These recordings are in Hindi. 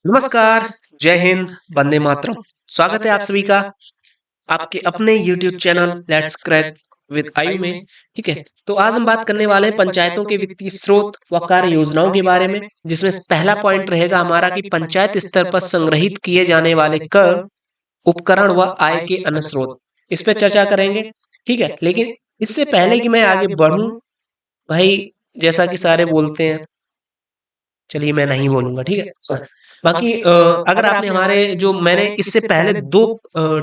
नमस्कार, जय हिंद, वंदे मातरम। स्वागत है आप सभी का आपके अपने YouTube channel let's crack with आयु में। ठीक है, तो आज हम बात करने वाले हैं पंचायतों के वित्तीय स्रोत व कार्य योजनाओं के बारे में, जिसमें पहला पॉइंट रहेगा हमारा कि पंचायत स्तर पर संग्रहित किए जाने वाले कर, उपकरण व आय के अन्य स्रोत। इस पे चर्चा करेंगे। ठीक है, लेकिन इससे पहले कि मैं आगे बढ़ूं, भाई, जैसा कि सारे बोलते हैं, चलिए मैं नहीं बोलूंगा। ठीक है। बाकी अगर आपने हमारे जो मैंने इससे पहले दो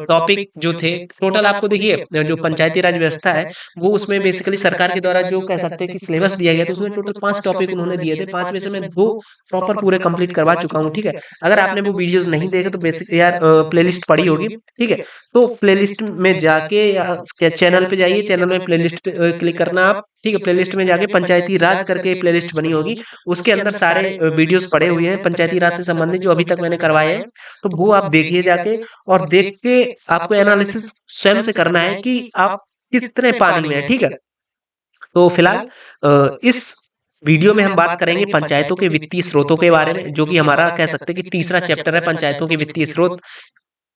टॉपिक जो थे, टोटल आपको देखिए जो पंचायती राज व्यवस्था है वो उसमें बेसिकली सरकार के द्वारा जो कह सकते हैं कि सिलेबस दिया गया था उसमें टोटल 5 टॉपिक उन्होंने दिए थे। 5 में से मैं 2 प्रॉपर पूरे कंप्लीट करवा चुका हूँ। ठीक है, अगर आपने वो वीडियोस नहीं देखे तो बेसिक यार प्लेलिस्ट पड़ी होगी। ठीक है, तो प्लेलिस्ट में जाके या चैनल पे जाइए, चैनल में प्लेलिस्ट पे क्लिक करना आप। ठीक है, प्लेलिस्ट में जाके पंचायती राज करके प्लेलिस्ट बनी होगी, उसके अंदर सारे वीडियोस पड़े हुए हैं पंचायती राज से संबंधित जो अभी तक मैंने करवाए हैं। तो वो आप देखिए जाके, और देख के आपको एनालिसिस स्वयं से करना है कि आप कितने पानी में है। ठीक है, तो फिलहाल इस वीडियो में हम बात करेंगे पंचायतों के वित्तीय स्रोतों के बारे में, जो कि हमारा कह सकते हैं कि तीसरा चैप्टर है, पंचायतों के वित्तीय स्रोत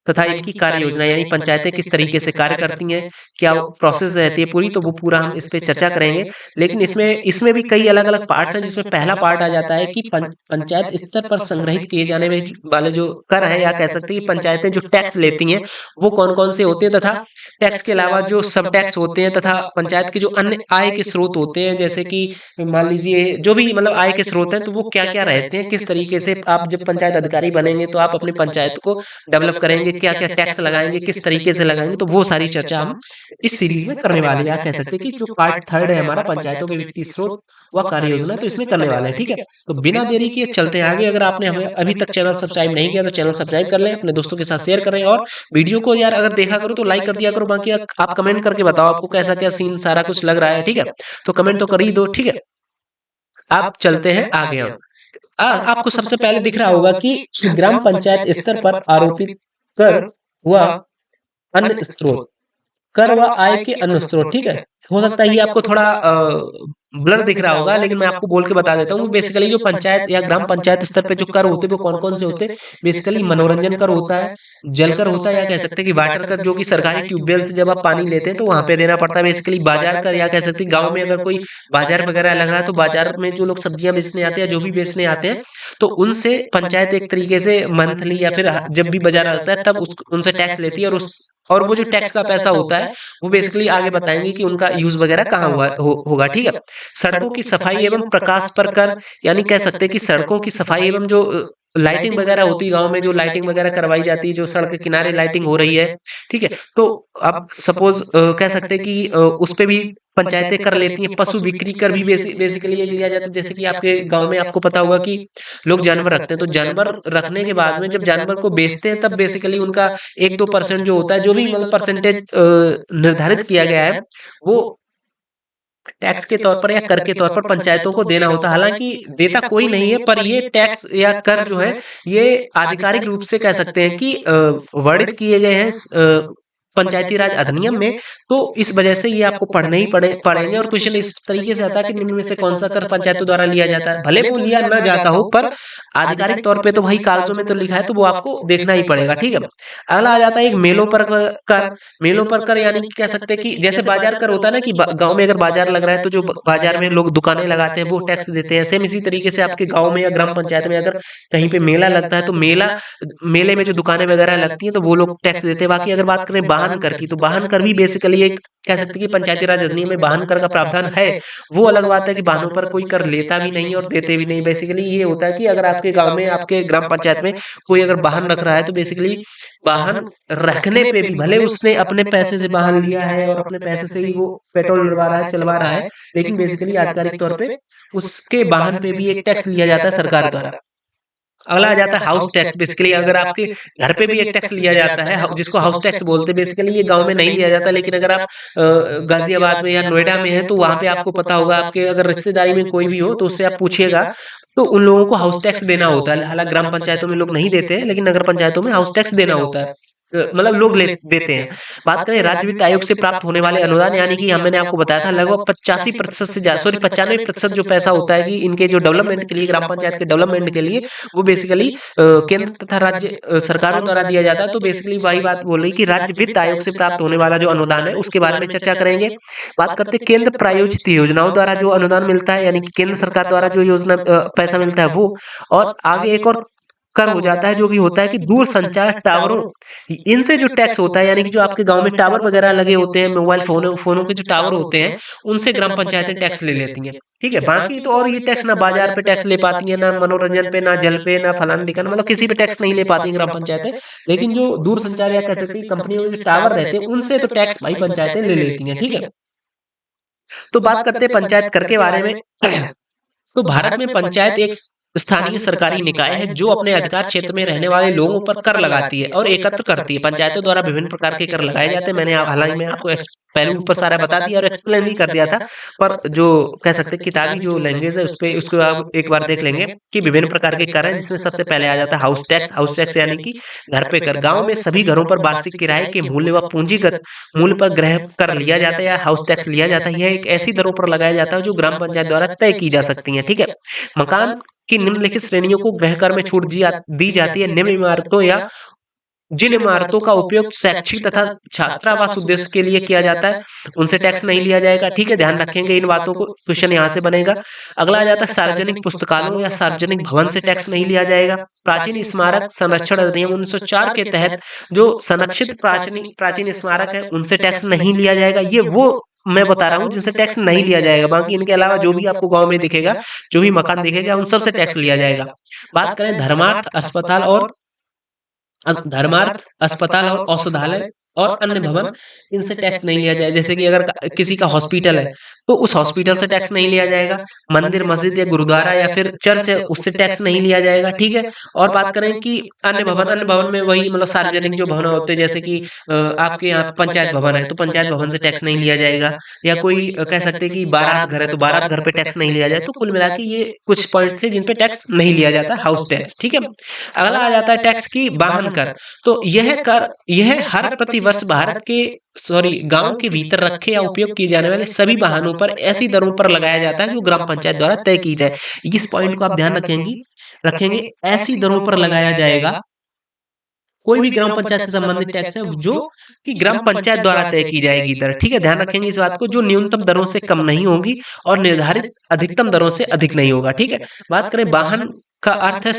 तथा इनकी कार्य योजना, यानी पंचायतें किस तरीके से कार्य करती हैं, क्या प्रोसेस रहती है पूरी, तो वो पूरा हम इस पे चर्चा करेंगे। लेकिन इसमें इसमें भी कई अलग अलग पार्ट्स हैं, जिसमें पहला पार्ट आ जाता है कि पंचायत स्तर पर संग्रहित किए जाने में वाले जो कर है, या कह सकते हैं कि पंचायतें जो टैक्स लेती हैं वो कौन कौन से होते हैं, तथा टैक्स के अलावा जो सब टैक्स होते हैं, तथा पंचायत के जो अन्य आय के स्रोत होते हैं, जैसे कि मान लीजिए जो भी मतलब आय के स्रोत हैं, तो वो क्या क्या रहते हैं, किस तरीके से आप जब पंचायत अधिकारी बनेंगे तो आप अपनी पंचायत को डेवलप करेंगे, क्या क्या टैक्स लगाएंगे, किस तरीके से लगाएंगे, तो वो सारी चर्चा हम इस सीरीज में करने वाले हैं। या कह सकते हैं कि जो पार्ट थर्ड है हमारा पंचायतों के वित्तीय स्रोत व कार्य योजना, तो इसमें करने वाले हैं। ठीक है, तो बिना देरी के चलते हैं आगे। अगर आपने हमें अभी तक चैनल सब्सक्राइब नहीं किया तो चैनल सब्सक्राइब कर लें, अपने दोस्तों के साथ शेयर करें, और वीडियो को यार अगर देखा करो तो लाइक कर दिया करो। बाकी आप कमेंट करके बताओ आपको कैसा क्या सीन सारा कुछ लग रहा है। ठीक है, तो कमेंट तो कर ही दो। ठीक है, आप चलते हैं आगे। हम आपको सबसे पहले दिख रहा होगा कि ग्राम पंचायत स्तर पर आरोपित कर व अन्य स्रोत, कर व आय के अन्य स्रोत। ठीक है, हो सकता है ये आपको थोड़ा ब्लर दिख रहा होगा, लेकिन मैं आपको बोल के बता देता हूँ। बेसिकली जो पंचायत या ग्राम पंचायत स्तर पे जो कर होते हैं वो कौन कौन से होते हैं। बेसिकली मनोरंजन कर होता है, जल कर होता है, या कह सकते हैं कि वाटर कर, जो कि सरकारी ट्यूबवेल से जब आप पानी लेते हैं तो वहां पे देना पड़ता है। बेसिकली बाजार कर, या कह सकते हैं गाँव में अगर कोई बाजार वगैरह लग रहा है तो बाजार में जो लोग सब्जियां बेचने आते हैं, जो भी बेचने आते हैं, तो उनसे पंचायत एक तरीके से मंथली या फिर जब भी बाजार आता है तब उनसे टैक्स लेती है। और वो जो टैक्स का पैसा होता है वो बेसिकली आगे बताएंगे कि उनका यूज वगैरह कहाँ होगा। ठीक है, सड़कों की सफाई एवं प्रकाश पर कर, यानी कह सकते हैं कि सड़कों की सफाई एवं जो लाइटिंग वगैरह होती है गांव में, जो लाइटिंग वगैरह करवाई जाती है, जो सड़क के किनारे लाइटिंग हो रही है। ठीक है, तो अब सपोज कह सकते हैं कि उस पे भी पंचायतें कर लेती हैं। पशु बिक्री कर भी बेसिकली ये लिया जाता है। जैसे कि आपके गांव में आपको पता होगा कि लोग जानवर रखते हैं, तो जानवर रखने के बाद में जब जानवर को बेचते हैं तब बेसिकली उनका 1-2% जो होता है, जो भी मतलब परसेंटेज निर्धारित किया गया है, वो टैक्स के तौर पर या कर के तौर पर पंचायतों को देना होता है। हालांकि देता कोई नहीं है, पर ये टैक्स या कर जो है ये आधिकारिक रूप से कह सकते हैं कि वर्णित किए गए हैं पंचायती राज अधिनियम में। तो इस वजह से ये आपको पढ़ने ही पड़ेंगे। और क्वेश्चन इस तरीके से आता है कि निम्न में से कौन सा कर पंचायतों द्वारा लिया जाता है, भले वो लिया न जाता हो, पर आधिकारिक तौर पे तो भाई कागजों में तो लिखा है, तो वो आपको देखना ही पड़ेगा। ठीक है, अगला आ जाता है एक मेलों पर कर। मेलों पर कर यानी कि कह सकते हैं कि जैसे बाजार कर होता है ना, कि गांव में अगर बाजार लग रहा है तो जो बाजार में लोग दुकानें लगाते हैं वो टैक्स देते हैं। सेम इसी तरीके से आपके गांव में या ग्राम पंचायत में अगर कहीं पे मेला लगता है तो मेले में जो दुकानें वगैरह लगती हैं तो वो लोग टैक्स देते हैं। बाकी अगर बात करें वाहन कर की, तो वाहन कर भी बेसिकली एक कह सकते हैं कि पंचायती राज अधिनियम में वाहन कर का प्रावधान है। वो अलग बात है कि वाहनों पर कोई कर लेता भी नहीं और देते भी नहीं। बेसिकली ये होता है कि अगर आपके गांव में आपके ग्राम पंचायत में कोई अगर वाहन रख रहा है तो बेसिकली वाहन रखने पे भी, भले उसने अपने पैसे से वाहन लिया है और अपने पैसे से ही वो पेट्रोल डलवा रहा है, चलवा रहा है, लेकिन बेसिकली आधिकारिक तौर पे उसके वाहन पे भी एक टैक्स लिया जाता है सरकार द्वारा। अगला आ जाता है हाउस टैक्स। बेसिकली अगर आपके घर पे भी एक टैक्स लिया जाता है, जिसको हाउस टैक्स बोलते हैं। बेसिकली ये गांव में नहीं लिया जाता, लेकिन अगर आप गाजियाबाद में या नोएडा में है तो वहां पे आपको पता होगा, आपके अगर रिश्तेदारी में कोई भी हो तो उससे आप पूछिएगा, तो उन लोगों को हाउस टैक्स देना होता है। हालांकि ग्राम पंचायतों में लोग नहीं देते हैं, लेकिन नगर पंचायतों में हाउस टैक्स देना होता है। मतलब लोग ले देते हैं। बात करें राज्य वित्त आयोग से प्राप्त होने वाले अनुदान, यानी कि मैंने आपको बताया था लगभग 85% से ज्यादा, सॉरी 95% जो पैसा होता है कि इनके जो डेवलपमेंट के लिए, ग्राम पंचायत के डेवलपमेंट के लिए, वो बेसिकली केंद्र तथा राज्य सरकारों द्वारा दिया जाता है। तो बेसिकली वही बात बोल रही कि राज्य वित्त आयोग से प्राप्त होने वाला जो अनुदान है उसके बारे में चर्चा करेंगे। बात करते हैं केंद्र प्रायोजित योजनाओं द्वारा जो अनुदान मिलता है, यानी कि केंद्र सरकार द्वारा जो योजना पैसा मिलता है वो। और आगे एक और कर हो जाता है जो भी होता है कि दूर संचार टावरों, इनसे जो टैक्स होता है, यानी कि जो आपके गांव में टावर वगैरह लगे होते हैं, मोबाइल फोनों के जो टावर होते हैं, उनसे ग्राम पंचायतें टैक्स ले लेती हैं। ठीक है, बाकी तो और ये टैक्स ना बाजार पे टैक्स ले पाती है, ना मनोरंजन पे, ना जल पे, ना फलाना ठिकाना, मतलब किसी पे टैक्स नहीं ले पाती ग्राम पंचायतें। लेकिन जो दूर संचार या कह सकते हैं कंपनियों के जो टावर रहते हैं उनसे तो टैक्स भाई पंचायतें ले लेती हैं। ठीक है, तो बात करते हैं पंचायत कर के बारे में। तो भारत में पंचायत एक स्थानीय सरकारी निकाय है जो अपने अधिकार क्षेत्र में रहने वाले लोगों पर कर लगाती है और एकत्र करती है। पंचायतों द्वारा विभिन्न प्रकार के कर लगाए जाते हैं। हालांकि मैं आपको पहले ऊपर सारा बता दिया और एक्सप्लेन भी कर दिया था, पर जो कह सकते हैं किताबी जो लैंग्वेज है उस पे उसको आप एक बार देख लेंगे कि विभिन्न प्रकार के कर हैं, जिसमें सबसे पहले आ जाता है हाउस टैक्स। हाउस टैक्स यानी कि घर पे कर। गाँव में सभी घरों पर वार्षिक किराए के मूल्य व पूंजीगत मूल्य पर गृह कर लिया जाता है या हाउस टैक्स लिया जाता है। यह एक ऐसी दरों पर लगाया जाता है जो ग्राम पंचायत द्वारा तय की जा सकती है। ठीक है, मकान की निम्नलिखित श्रेणियों को गृह कर में छूट दी जाती है। निम्न इमारतों या जिन इमारतों का उपयोग शैक्षिक तथा छात्रावास उद्देश्य के लिए किया जाता है उनसे टैक्स नहीं लिया जाएगा। ठीक है, ध्यान रखेंगे इन बातों को, क्वेश्चन यहाँ से बनेगा। अगला आ जाता है सार्वजनिक पुस्तकालयों या सार्वजनिक भवन से टैक्स नहीं लिया जाएगा। प्राचीन स्मारक संरक्षण अधिनियम 1904 के तहत जो संरक्षित प्राचीन प्राचीन स्मारक है उनसे टैक्स नहीं लिया जाएगा। ये वो मैं बता रहा हूँ जिनसे टैक्स नहीं लिया जाएगा। बाकी इनके अलावा जो भी आपको गांव में दिखेगा, जो भी मकान दिखेगा, उन सब से टैक्स लिया जाएगा। बात करें धर्मार्थ अस्पताल और धर्मार्थ अस्पताल और औषधालय और अन्य भवन, इनसे टैक्स नहीं लिया जाए। जैसे कि अगर किसी का हॉस्पिटल है तो उस हॉस्पिटल से टैक्स नहीं लिया जाएगा। मंदिर मस्जिद या गुरुद्वारा या फिर चर्च है उससे टैक्स नहीं लिया जाएगा। ठीक है, और बात करें कि अन्य भवन में वही मतलब सार्वजनिक जो भवन होते हैं, जैसे कि आपके यहाँ पंचायत भवन है तो पंचायत भवन से टैक्स नहीं लिया जाएगा। या कोई कह सकते हैं कि बारात घर है तो बारात घर पे टैक्स नहीं लिया जाए। तो कुल मिला के ये कुछ पॉइंट थे जिन पे टैक्स नहीं लिया जाता, हाउस टैक्स। ठीक है, अगला आ जाता है टैक्स की वाहन कर। तो यह हर प्रति वर्ष भारत के गांव के भीतर रखे या उपयोग किए जाने वाले सभी वाहनों पर ऐसी दरों पर लगाया जाता है जो ग्राम पंचायत द्वारा तय की जाए। इस पॉइंट को आप ध्यान रखेंगे, ऐसी दरों पर लगाया जाएगा। कोई भी ग्राम पंचायत से संबंधित टैक्स है जो कि ग्राम पंचायत द्वारा तय की जाएगी दर। ठीक है, ध्यान रखेंगे इस बात को, जो न्यूनतम दरों से कम नहीं होगी और निर्धारित अधिकतम दरों से अधिक नहीं होगा। ठीक है, बात करें वाहन का अर्थ है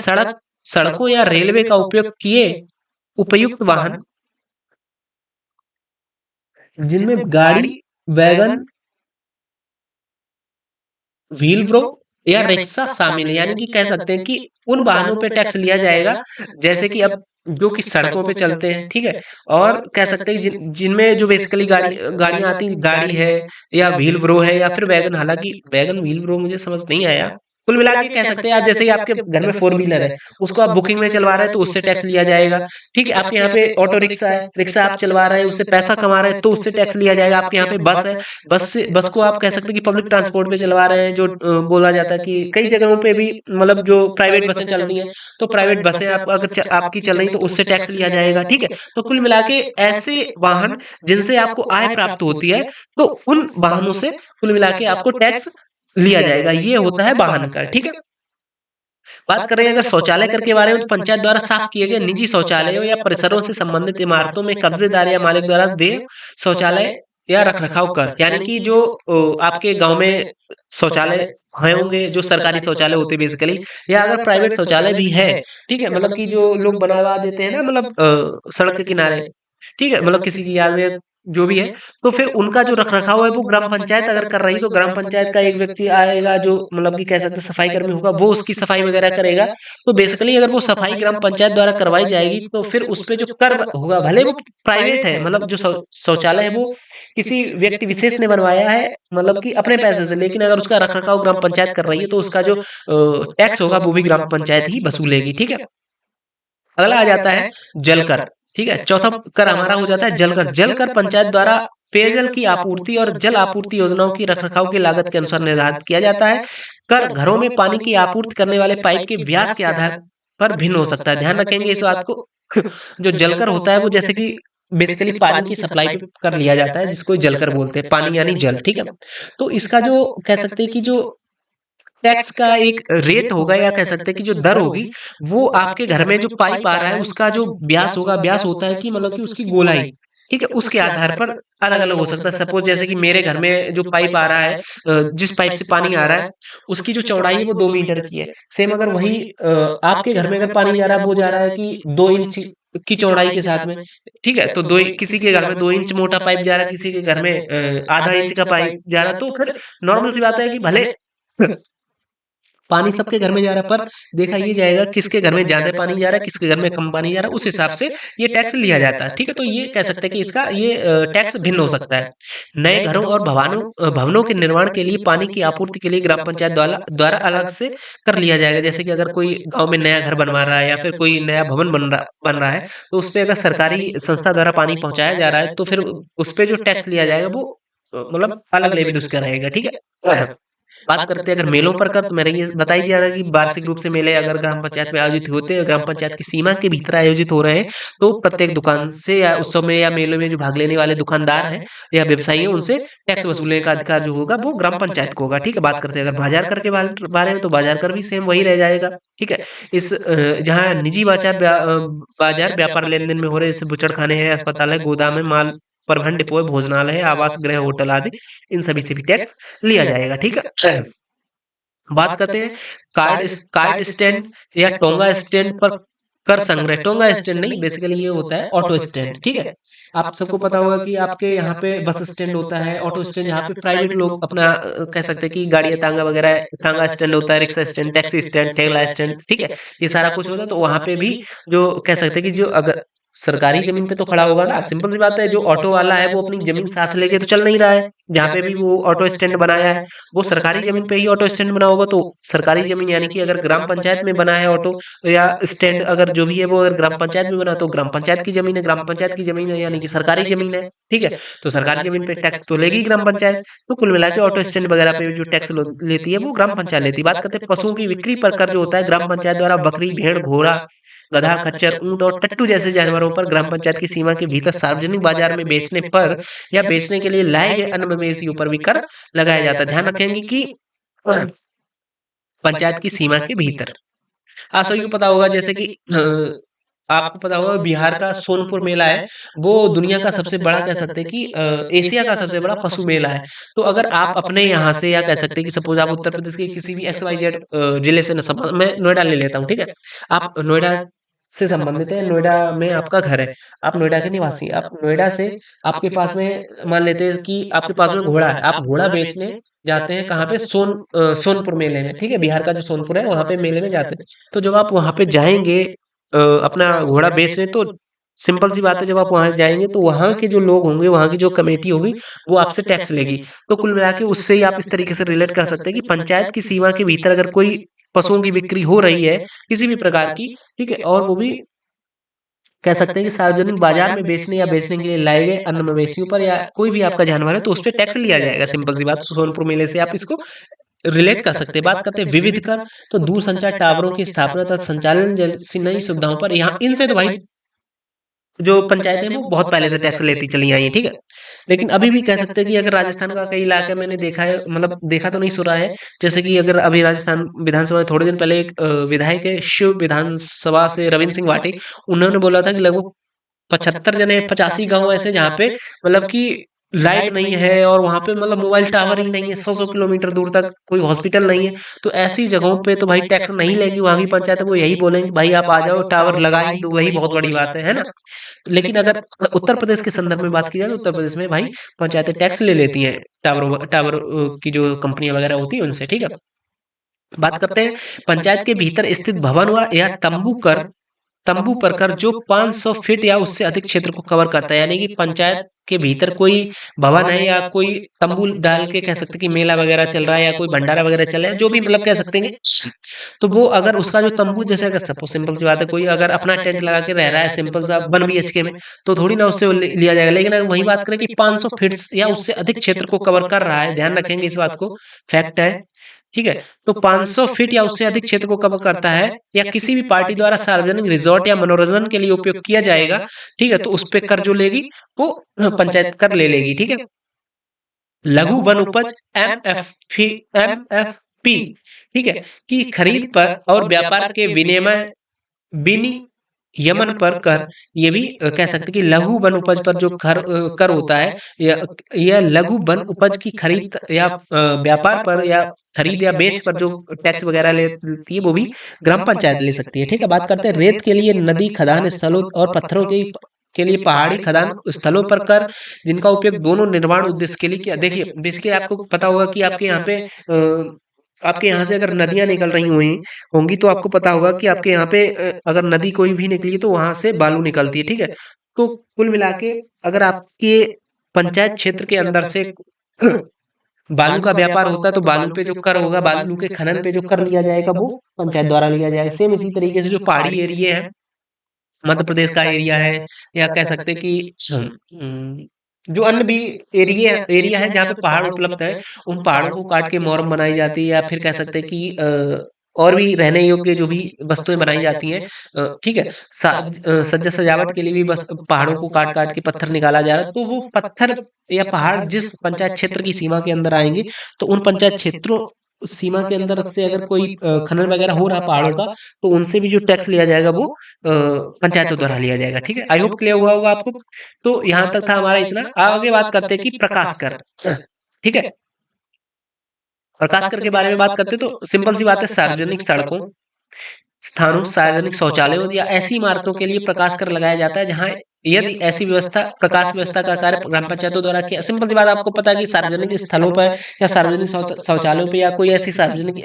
सड़कों या रेलवे का उपयोग किए उपयुक्त वाहन जिनमें गाड़ी, वैगन, व्हील ब्रो या रिक्शा शामिल है। यानी कि कह सकते हैं कि उन वाहनों पे टैक्स लिया जाएगा जैसे कि अब जो कि सड़कों पे चलते हैं। ठीक है, और कह सकते हैं जिनमें जो बेसिकली गाड़ियां आती हैं, गाड़ी है या व्हील ब्रो है या फिर वैगन। हालांकि वैगन व्हील ब्रो मुझे समझ नहीं आया। कुल मिला के कह सकते हैं आप, जैसे कि आपके घर में फोर व्हीलर है, उसको आप बुकिंग में चलवा रहे हैं तो उससे टैक्स लिया जाएगा। ठीक है, आपके यहाँ पे ऑटो रिक्शा है, रिक्शा आप चलवा रहे हैं, उससे पैसा कमा रहे हैं तो उससे टैक्स लिया जाएगा। आपके यहाँ पे बस है, बस को आप कह सकते हैं कि पब्लिक ट्रांसपोर्ट में चलवा रहे हैं, जो बोला जाता है कि कई जगहों पे भी मतलब जो प्राइवेट बसें चलती हैं तो प्राइवेट बसें आप अगर आपकी चल रही तो उससे टैक्स लिया जाएगा। ठीक है, तो कुल मिला के ऐसे वाहन जिनसे आपको आय प्राप्त होती है तो उन वाहनों से कुल मिला के आपको टैक्स लिया जाएगा। ये होता है वाहन कर। ठीक है, बात करें अगर शौचालय कर के बारे में, तो पंचायत द्वारा साफ किए गए निजी शौचालयों या परिसरों से संबंधित इमारतों में कब्जेदार या मालिक द्वारा देय शौचालय या रख रखाव कर। यानी कि जो आपके गांव में शौचालय होंगे, जो सरकारी शौचालय होते हैं बेसिकली, या अगर प्राइवेट शौचालय भी है, ठीक है, मतलब कि जो लोग बनवा देते हैं ना, मतलब सड़क के किनारे, ठीक है, मतलब किसी की याद में जो भी है, तो फिर उनका जो रखरखाव है वो ग्राम पंचायत अगर कर रही तो ग्राम पंचायत का एक व्यक्ति आएगा जो मतलब कि कह सकते हैं सफाई कर्मी होगा, वो उसकी सफाई वगैरह करेगा। तो बेसिकली अगर वो सफाई ग्राम पंचायत द्वारा करवाई जाएगी तो फिर उस पे जो कर होगा, भले वो प्राइवेट है, मतलब जो शौचालय है वो किसी व्यक्ति विशेष ने बनवाया है मतलब कि अपने पैसे से, लेकिन अगर उसका रखरखाव ग्राम पंचायत कर रही है तो उसका जो टैक्स होगा वो भी ग्राम पंचायत ही वसूलेगी। ठीक है, अगला आ जाता है जल कर। ठीक है, चौथा कर हमारा हो जाता है जल कर। जल कर पंचायत द्वारा पेयजल की आपूर्ति और जल आपूर्ति योजनाओं की रखरखाव की लागत के अनुसार निर्धारित किया जाता है। कर घरों में पानी की आपूर्ति करने वाले पाइप के व्यास के आधार पर भिन्न हो सकता है। ध्यान रखेंगे इस बात को। जो जलकर होता है वो जैसे कि बेसिकली पानी की सप्लाई पे कर लिया जाता है, जिसको जलकर बोलते हैं, पानी यानी जल, ठीक है। तो इसका जो कह सकते हैं कि जो टैक्स का एक रेट होगा या कह सकते हैं कि जो दर होगी, वो आपके घर में जो पाइप आ रहा है उसका जो ब्यास होगा, ब्यास होता है कि मतलब कि उसकी गोलाई, ठीक है, उसके आधार पर अलग अलग हो सकता है। सपोज जैसे कि मेरे घर में जो पाइप आ रहा है, जिस पाइप से पानी आ रहा है, उसकी जो चौड़ाई है वो 2 मीटर की है। सेम अगर वही आपके घर में अगर पानी जा रहा है, वो जा रहा है कि 2 इंच की चौड़ाई के साथ में, ठीक है। तो दो, किसी के घर में 2 इंच मोटा पाइप जा रहा है, किसी के घर में आधा इंच का पाइप जा रहा है, तो फिर नॉर्मल सी बात है कि भले पानी सबके घर में जा रहा है, पर देखा ये जाएगा किसके घर में ज्यादा पानी जा रहा है, किसके घर में कम पानी जा रहा है, उस हिसाब से ये टैक्स लिया जाता है, ठीक है। तो ये कह सकते हैं कि इसका ये टैक्स भिन्न हो सकता है। नए घरों और भवनों के निर्माण के लिए पानी की आपूर्ति के लिए ग्राम पंचायत द्वारा द्वारा अलग से कर लिया जाएगा। जैसे कि अगर कोई गांव में नया घर बनवा रहा है या फिर कोई नया भवन बन रहा है, तो उस पर अगर सरकारी संस्था द्वारा पानी पहुंचाया जा रहा है, तो फिर उस पर जो टैक्स लिया जाएगा वो मतलब अलग लेवल उसका रहेगा, ठीक है। बात करते हैं अगर मेलों पर कर, तो मैंने ये बता ही दिया था कि वार्षिक रूप से मेले अगर ग्राम पंचायत में आयोजित होते हैं, ग्राम पंचायत की सीमा के भीतर आयोजित हो रहे हैं, तो प्रत्येक दुकान से या उत्सव में या मेलों में जो भाग लेने वाले दुकानदार हैं या व्यवसायी हैं, उनसे टैक्स वसूलने का अधिकार जो होगा वो ग्राम पंचायत को होगा, ठीक है। बात करते हैं अगर बाजार कर के बारे में, तो बाजार कर भी सेम वही रह जाएगा, ठीक है। इस जहाँ निजी बाजार व्यापार लेन देन में हो रहे, जैसे बुचड़खाने हैं, अस्पताल है, गोदाम है, माल परिवहन डिपो है, भोजनालय है, आवास गृह, होटल आदि, इन सभी से भी टैक्स लिया जाएगा, ठीक है। बात करते हैं कार्ड स्टैंड या टोंगा स्टैंड पर कर संग्रह। टोंगा स्टैंड नहीं, बेसिकली ये होता है ऑटो स्टैंड, ठीक है। आप सबको पता होगा कि आपके यहाँ पे बस स्टैंड होता है, ऑटो स्टैंड जहाँ पे प्राइवेट लोग अपना कह सकते हैं कि गाड़ियाँ तांगा वगैरह, तांगा स्टैंड होता है, रिक्शा स्टैंड, टैक्सी स्टैंड, ठेला स्टैंड, ठीक है। ये सारा कुछ होता है, तो वहाँ पे भी जो कह सकते हैं कि जो अगर सरकारी जमीन पे तो खड़ा होगा ना, सिंपल सी बात है। जो ऑटो वाला है वो अपनी जमीन साथ लेके तो चल नहीं रहा है, जहाँ पे भी वो ऑटो स्टैंड बनाया है वो सरकारी जमीन पे ही ऑटो स्टैंड बना होगा। तो सरकारी जमीन यानी कि अगर ग्राम पंचायत में बना है ऑटो या स्टैंड, अगर जो भी है वो अगर ग्राम पंचायत में बना, तो ग्राम पंचायत की जमीन है, ग्राम पंचायत की जमीन है यानी कि सरकारी जमीन है, ठीक है। तो सरकारी जमीन पे टैक्स तो लेगी ग्राम पंचायत। तो कुल मिला के ऑटो स्टैंड वगैरह पे जो टैक्स लेती है वो ग्राम पंचायत लेती है। बात करते हैं पशुओं की बिक्री पर कर जो होता है, ग्राम पंचायत द्वारा बकरी, भेड़, घोड़ा, गधा, खच्चर, ऊंट और टट्टू जैसे जानवरों पर ग्राम पंचायत की सीमा के भीतर सार्वजनिक बाजार में बेचने पर या बेचने के लिए लाए गए अन्य मवेशियों पर भी कर लगाया जाता है। ध्यान रखेंगे कि पंचायत की सीमा के भीतर। आप सभी को पता होगा जैसे कि आपको पता होगा बिहार का सोनपुर मेला है, वो दुनिया का सबसे बड़ा कह सकते हैं कि एशिया का सबसे बड़ा पशु मेला है। तो अगर आप अपने यहाँ से या कह सकते हैं कि सपोज आप उत्तर प्रदेश के किसी भी XYZ जिले से मैं नोएडा ले लेता हूँ, ठीक है। आप नोएडा से संबंधित है, नोएडा में आपका घर है, आप नोएडा के निवासी, आप नोएडा से आपके पास में मान लेते हैं कि आपके पास में घोड़ा है, आप घोड़ा बेचने जाते हैं कहाँ पे, सोनपुर मेले में, ठीक है। बिहार का जो सोनपुर है वहां पे मेले में जाते हैं। तो जब आप वहां पे जाएंगे अपना घोड़ा बेचने, तो सिंपल सी बात है, जब आप वहां जाएंगे तो वहां के जो लोग होंगे, वहां की जो कमेटी होगी, वो आपसे टैक्स लेगी। तो कुल मिला के उससे ही आप इस तरीके से रिलेट कर सकते हैं कि पंचायत की सीमा के भीतर अगर कोई पशुओं की बिक्री हो रही है किसी भी प्रकार की, ठीक है, और वो भी कह सकते हैं कि सार्वजनिक बाजार में बेचने या बेचने के लिए लाए गए अन्य मवेशियों पर या कोई भी आपका जानवर है, तो उस पर टैक्स लिया जाएगा। सिंपल सी बात, सोनपुर मेले से आप इसको रिलेट कर सकते हैं। बात करते हैं विविध कर, तो दूरसंचार टावरों की स्थापना तथा संचालन जैसी नई सुविधाओं पर, यहाँ इनसे तो भाई जो पंचायतें हैं वो बहुत पहले से टैक्स लेती चली आई हैं, ठीक है। लेकिन अभी भी कह सकते हैं कि अगर राजस्थान का कई इलाके मैंने देखा है, मतलब देखा तो नहीं सुना है, जैसे कि अगर अभी राजस्थान विधानसभा में थोड़े दिन पहले एक विधायक है शिव विधानसभा से रविंद्र सिंह भाटी, उन्होंने बोला था कि लगभग 75 जने 85 गांव ऐसे जहाँ पे मतलब कि लाइट नहीं है और वहां पे मतलब मोबाइल टावर ही नहीं है, 100-100 किलोमीटर दूर तक कोई हॉस्पिटल नहीं है। तो ऐसी जगहों पे तो भाई टैक्स नहीं लेगी वहां की पंचायत, वो यही बोलेंगे भाई आप आ जाओ टावर लगा ही दो, वही बहुत बड़ी बात है ना। लेकिन अगर उत्तर प्रदेश के संदर्भ में बात की जाए, तो उत्तर प्रदेश में भाई पंचायतें टैक्स ले लेती हैं टावर की जो कंपनियां वगैरह होती है उनसे, ठीक है। बात करते हैं पंचायत के भीतर स्थित भवन व या तंबू पर कर जो 500 फीट या उससे अधिक क्षेत्र को कवर करता है। यानी कि पंचायत के भीतर कोई भवन है या कोई तंबू डाल के कह सकते हैं कि मेला वगैरह चल रहा है या कोई भंडारा वगैरह चल रहा है, जो भी मतलब कह सकते हैं कि, तो वो अगर उसका जो तंबू, जैसे अगर सपोज सिंपल सी बात है कोई अगर अपना टेंट लगा के रह रहा है सिंपल सा 1 BHK में, तो थोड़ी ना उससे लिया जाएगा। लेकिन अगर वही बात करें कि 500 फीट या उससे अधिक क्षेत्र को कवर कर रहा है, ध्यान रखेंगे इस बात को, फैक्ट है, ठीक है। तो 500 फीट या उससे अधिक क्षेत्र को कवर करता है या किसी भी पार्टी द्वारा सार्वजनिक रिजॉर्ट या मनोरंजन के लिए उपयोग किया जाएगा, ठीक है, तो उस पे कर जो लेगी वो पंचायत कर ले लेगी, ठीक है। लघु वन उपज MFP, ठीक है, की खरीद पर और व्यापार के विनियमन पर कर, ये भी कह सकते हैं कि लघु वन उपज पर जो कर होता है, या लघु वन उपज की खरीद या व्यापार पर या खरीद या बेच पर जो टैक्स वगैरह लेती है वो भी ग्राम पंचायत ले सकती है, ठीक है। बात करते हैं रेत के लिए नदी खदान स्थलों और पत्थरों के लिए पहाड़ी खदान स्थलों पर कर, जिनका उपयोग दोनों निर्माण उद्देश्य के लिए किया। देखिए बेसिकली आपको पता होगा कि आपके यहाँ पे आपके यहाँ से अगर नदियां निकल रही हुई होंगी तो आपको पता होगा कि आपके यहाँ पे अगर नदी कोई भी निकली है तो वहां से बालू निकलती है, ठीक है। तो कुल मिला के अगर आपके पंचायत क्षेत्र के अंदर से बालू का व्यापार होता है तो बालू पे जो कर होगा, बालू के खनन पे जो कर लिया जाएगा वो पंचायत द्वारा लिया जाएगा। सेम इसी तरीके से जो पहाड़ी एरिया है, मध्य प्रदेश का एरिया है, या कह सकते हैं कि जो अन्य भी एरिया एरिया है जहाँ पे पहाड़ उपलब्ध है, उन पहाड़ों को काट के मोरम बनाई जाती है, या फिर कह सकते हैं कि और भी रहने योग्य जो भी वस्तुएं बनाई जाती हैं, ठीक है। सज्जा सजावट के लिए भी बस पहाड़ों को काट काट के पत्थर निकाला जा रहा है। तो वो पत्थर या पहाड़ जिस पंचायत क्षेत्र की सीमा के अंदर आएंगे, तो उन पंचायत क्षेत्रों उस सीमा के अंदर से अगर कोई खनन वगैरह हो रहा है पहाड़ों का, तो उनसे भी जो टैक्स लिया जाएगा वो पंचायतों द्वारा लिया जाएगा, ठीक है। आई होप क्लियर हुआ होगा आपको। तो यहाँ तक था हमारा इतना। आगे बात करते हैं कि प्रकाश कर, ठीक है। प्रकाश कर के बारे में बात करते तो सिंपल सी बात है, सार्वजनिक सड़कों, स्थानों, सार्वजनिक शौचालयों या ऐसी इमारतों के लिए प्रकाश कर लगाया जाता है जहां यदि ऐसी व्यवस्था प्रकाश व्यवस्था का कार्य ग्राम पंचायतों द्वारा किया। सिंपल सी बात आपको पता है कि सार्वजनिक स्थलों पर या सार्वजनिक शौचालयों पर या कोई ऐसी सार्वजनिक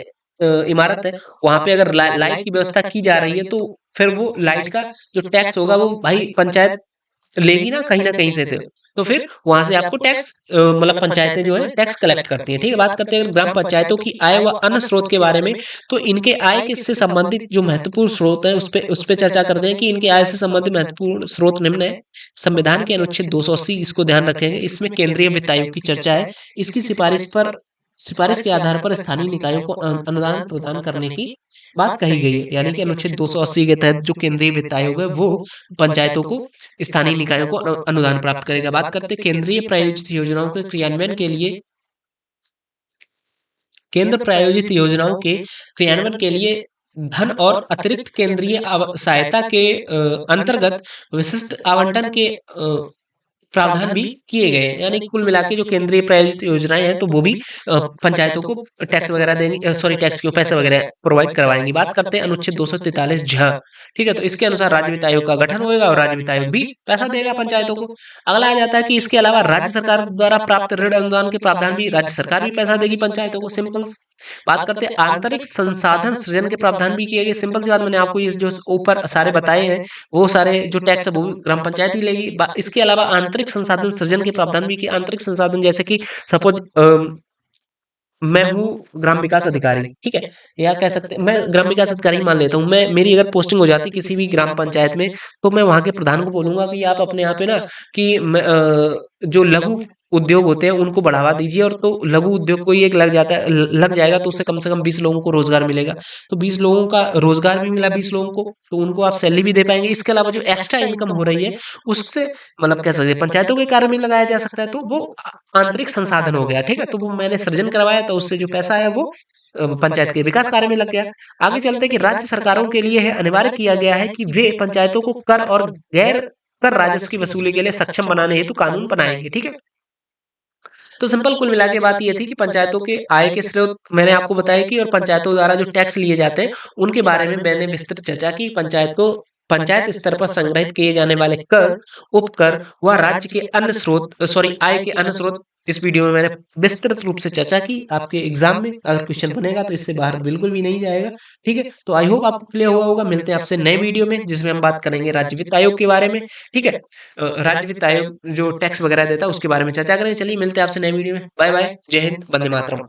इमारत है, वहां पे अगर लाइट की व्यवस्था की जा रही है तो फिर वो लाइट का जो टैक्स होगा वो भाई पंचायत लेगी ना कहीं से। तो फिर वहां से आपको टैक्स मतलब पंचायतें जो है टैक्स कलेक्ट करती हैं, ठीक है। बात करते हैं ग्राम पंचायतों की आय व अन्य स्रोत के बारे में, तो इनके आय के से संबंधित जो महत्वपूर्ण स्रोत है उस पे चर्चा करते हैं कि इनके आय से संबंधित महत्वपूर्ण स्रोत निम्न है। संविधान के अनुच्छेद 280, इसको ध्यान रखेंगे, इसमें केंद्रीय वित्त आयोग की चर्चा है। इसकी सिफारिश के आधार पर स्थानीय निकायों को अनुदान प्रदान करने की बात कही गई है। यानी कि अनुच्छेद 280 के तहत जो केंद्रीय वित्त आयोग है वो पंचायतों को, स्थानीय निकायों को अनुदान प्राप्त करेगा। बात करते हैं केंद्रीय प्रायोजित योजनाओं के क्रियान्वयन के लिए, केंद्र प्रायोजित योजनाओं के क्रियान्वयन के लिए धन और अतिरिक्त केंद्रीय सहायता के अंतर्गत विशिष्ट आवंटन के प्रावधान भी किए गए हैं। यानी कुल मिला के जो केंद्रीय प्रायोजित योजनाएं हैं तो वो भी पंचायतों को टैक्स वगैरह देंगी, सॉरी टैक्स के पैसे वगैरह प्रोवाइड करवाएंगी। बात करते हैं अनुच्छेद 243 झ, ठीक है। तो इसके अनुसार राज्य वित्त आयोग का गठन होगा और राज्य वित्त आयोग भी पैसा देगा पंचायतों को। अगला आ जाता है कि इसके अलावा राज्य सरकार द्वारा प्राप्त ऋण अनुदान के प्रावधान भी राज्य सरकार भी पैसा देगी पंचायतों को। सिंपल बात करते हैं आंतरिक संसाधन सृजन के प्रावधान भी किए गए। सिंपल सी बात, मैंने आपको ये जो ऊपर सारे बताए हैं वो सारे जो टैक्स है वो ग्राम पंचायत ही लेगी। इसके अलावा आंतरिक संसाधन सृजन के प्रावधान भी किए। आंतरिक संसाधन जैसे कि सपोज मैं हूँ ग्राम विकास अधिकारी, ठीक है, या कह सकते हैं मैं ग्राम विकास अधिकारी मान लेता हूँ। मैं मेरी अगर पोस्टिंग हो जाती किसी भी ग्राम पंचायत में, तो मैं वहां के प्रधान को बोलूंगा कि आप अपने यहाँ पे ना कि जो लघु उद्योग होते हैं उनको बढ़ावा दीजिए, और तो लघु उद्योग कोई एक लग जाएगा तो उससे कम 20 लोगों को रोजगार मिलेगा। तो 20 लोगों का रोजगार भी मिला 20 लोगों को, तो उनको आप सैलरी भी दे पाएंगे। इसके अलावा जो एक्स्ट्रा इनकम हो रही है उससे मतलब कह सकते हैं पंचायतों के कार्य में लगाया जा सकता है। तो वो आंतरिक संसाधन हो गया, ठीक है। तो वो मैंने सृजन करवाया तो उससे जो पैसा है वो पंचायत के विकास कार्य में लग गया। आगे चलते कि राज्य सरकारों के लिए है अनिवार्य किया गया है कि वे पंचायतों को कर और गैर कर राजस्व की वसूली के लिए सक्षम बनाने हेतु कानून बनाएंगे, ठीक है। तो सिंपल कुल मिला के बात ये थी कि पंचायतों के आय के स्रोत मैंने आपको बताया कि, और पंचायतों द्वारा जो टैक्स लिए जाते हैं उनके बारे में मैंने विस्तृत चर्चा की। पंचायत स्तर पर संग्रहित किए जाने वाले कर, उपकर व राज्य के अन्य स्रोत, सॉरी आय के अन्य स्रोत, इस वीडियो में मैंने विस्तृत रूप से चर्चा की। आपके एग्जाम में अगर क्वेश्चन बनेगा तो इससे बाहर बिल्कुल भी नहीं जाएगा, ठीक है। तो आई होप आपको क्लियर हुआ होगा। मिलते हैं आपसे नए वीडियो में जिसमें हम बात करेंगे राज्य वित्त आयोग के बारे में, ठीक है। राज्य वित्त आयोग जो टैक्स वगैरह देता है उसके बारे में चर्चा करेंगे। चलिए मिलते हैं आपसे नए वीडियो में। बाय बाय, जय हिंद, वंदे मातरम।